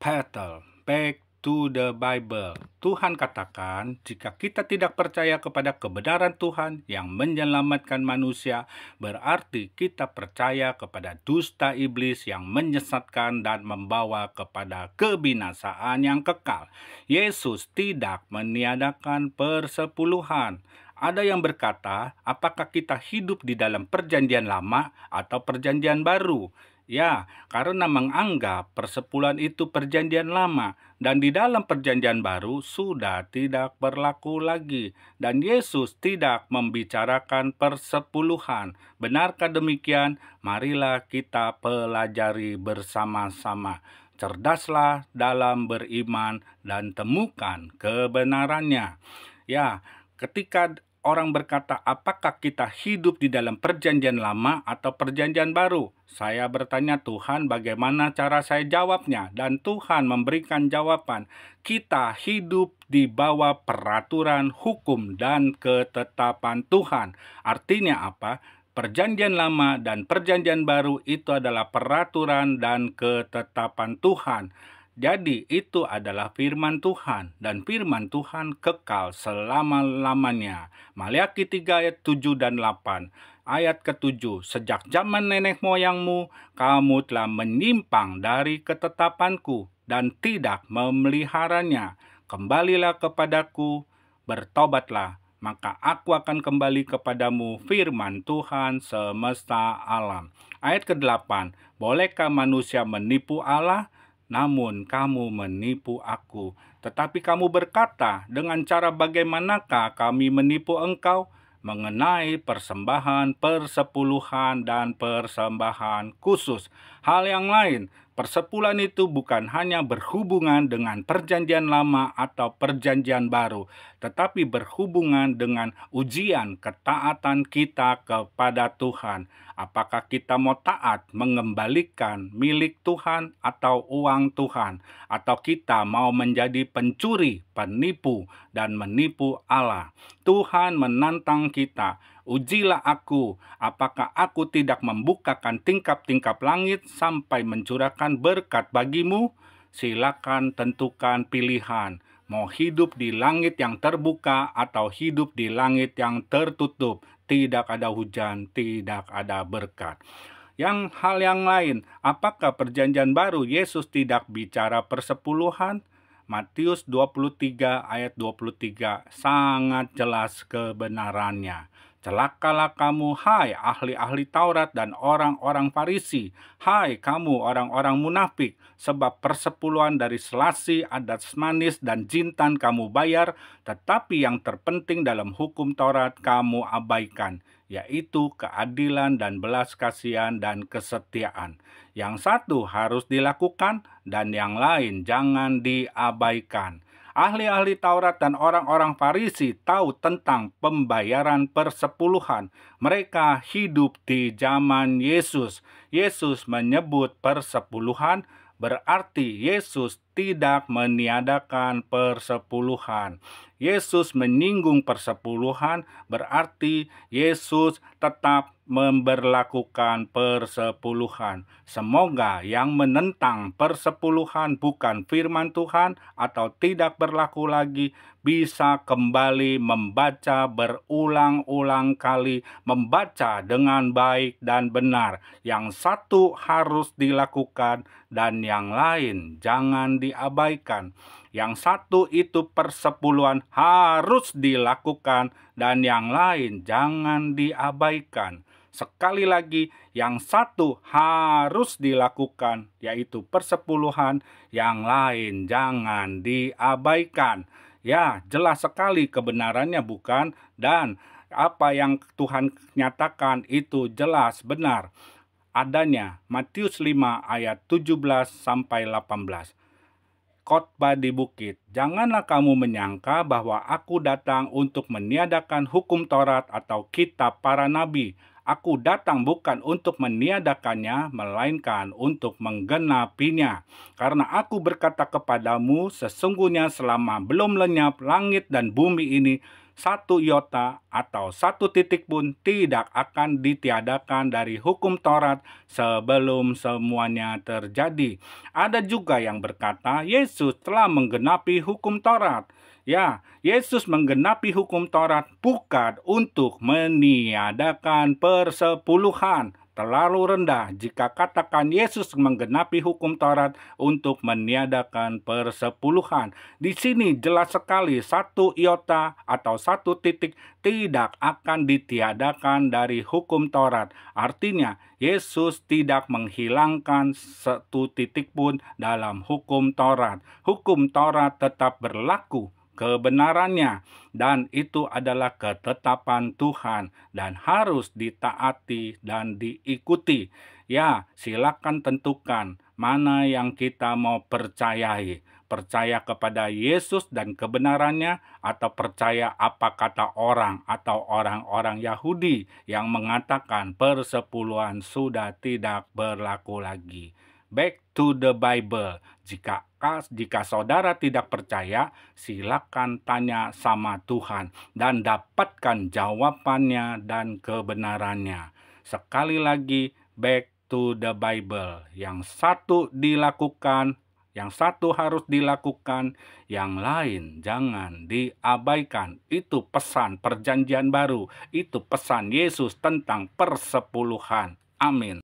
Battle, back to the Bible. Tuhan katakan, jika kita tidak percaya kepada kebenaran Tuhan yang menyelamatkan manusia, berarti kita percaya kepada dusta iblis yang menyesatkan dan membawa kepada kebinasaan yang kekal. Yesus tidak meniadakan persepuluhan. Ada yang berkata, apakah kita hidup di dalam perjanjian lama atau perjanjian baru? Ya, karena menganggap persepuluhan itu perjanjian lama dan di dalam perjanjian baru sudah tidak berlaku lagi. Dan Yesus tidak membicarakan persepuluhan. Benarkah demikian? Marilah kita pelajari bersama-sama. Cerdaslah dalam beriman dan temukan kebenarannya. Ya, ketika orang berkata, apakah kita hidup di dalam perjanjian lama atau perjanjian baru? Saya bertanya, Tuhan, bagaimana cara saya jawabnya? Dan Tuhan memberikan jawaban, kita hidup di bawah peraturan hukum dan ketetapan Tuhan. Artinya apa? Perjanjian lama dan perjanjian baru itu adalah peraturan dan ketetapan Tuhan. Jadi itu adalah firman Tuhan, dan firman Tuhan kekal selama-lamanya. Maliaki 3 ayat 7 dan 8. Ayat ke-7, sejak zaman nenek moyangmu, kamu telah menyimpang dari ketetapanku dan tidak memeliharanya. Kembalilah kepadaku, bertobatlah, maka aku akan kembali kepadamu, firman Tuhan semesta alam. Ayat ke-8, bolehkah manusia menipu Allah? Namun kamu menipu aku. Tetapi kamu berkata, dengan cara bagaimanakah kami menipu engkau? Mengenai persembahan, persepuluhan, dan persembahan khusus. Hal yang lain, persepuluhan itu bukan hanya berhubungan dengan perjanjian lama atau perjanjian baru, tetapi berhubungan dengan ujian ketaatan kita kepada Tuhan. Apakah kita mau taat mengembalikan milik Tuhan atau uang Tuhan? Atau kita mau menjadi pencuri, penipu, dan menipu Allah? Tuhan menantang kita, ujilah aku, apakah aku tidak membukakan tingkap-tingkap langit sampai mencurahkan berkat bagimu? Silakan tentukan pilihan. Mau hidup di langit yang terbuka atau hidup di langit yang tertutup. Tidak ada hujan, tidak ada berkat. Hal yang lain, apakah perjanjian baru Yesus tidak bicara persepuluhan? Matius 23 ayat 23 sangat jelas kebenarannya. Celakalah kamu, hai ahli-ahli Taurat dan orang-orang Farisi, hai kamu orang-orang munafik, sebab persepuluhan dari selasi, adat manis, dan jintan kamu bayar, tetapi yang terpenting dalam hukum Taurat kamu abaikan, yaitu keadilan dan belas kasihan dan kesetiaan. Yang satu harus dilakukan dan yang lain jangan diabaikan. Ahli-ahli Taurat dan orang-orang Farisi tahu tentang pembayaran persepuluhan. Mereka hidup di zaman Yesus. Yesus menyebut persepuluhan, berarti Yesus tidak meniadakan persepuluhan. Yesus menyinggung persepuluhan, berarti Yesus tetap memberlakukan persepuluhan. Semoga yang menentang persepuluhan bukan firman Tuhan atau tidak berlaku lagi bisa kembali membaca berulang-ulang kali, membaca dengan baik dan benar. Yang satu harus dilakukan dan yang lain jangan diabaikan. Yang satu itu persepuluhan harus dilakukan dan yang lain jangan diabaikan. Sekali lagi, yang satu harus dilakukan, yaitu persepuluhan, yang lain jangan diabaikan. Ya, jelas sekali kebenarannya bukan? Dan apa yang Tuhan nyatakan itu jelas benar adanya. Matius 5 ayat 17 sampai 18. Khotbah di bukit. Janganlah kamu menyangka bahwa aku datang untuk meniadakan hukum Taurat atau kitab para nabi. Aku datang bukan untuk meniadakannya, melainkan untuk menggenapinya. Karena aku berkata kepadamu, sesungguhnya selama belum lenyap langit dan bumi ini, satu iota atau satu titik pun tidak akan ditiadakan dari hukum Taurat sebelum semuanya terjadi. Ada juga yang berkata Yesus telah menggenapi hukum Taurat. Ya, Yesus menggenapi hukum Taurat bukan untuk meniadakan persepuluhan. Terlalu rendah jika katakan Yesus menggenapi hukum Taurat untuk meniadakan persepuluhan. Di sini jelas sekali satu iota atau satu titik tidak akan ditiadakan dari hukum Taurat. Artinya, Yesus tidak menghilangkan satu titik pun dalam hukum Taurat. Hukum Taurat tetap berlaku kebenarannya, dan itu adalah ketetapan Tuhan dan harus ditaati dan diikuti. Ya, silakan tentukan mana yang kita mau percayai. Percaya kepada Yesus dan kebenarannya, atau percaya apa kata orang atau orang-orang Yahudi yang mengatakan persepuluhan sudah tidak berlaku lagi. Back to the Bible. Jika saudara tidak percaya, silakan tanya sama Tuhan dan dapatkan jawabannya dan kebenarannya. Sekali lagi, back to the Bible. Yang satu dilakukan, yang satu harus dilakukan, yang lain jangan diabaikan. Itu pesan perjanjian baru, itu pesan Yesus tentang persepuluhan. Amin.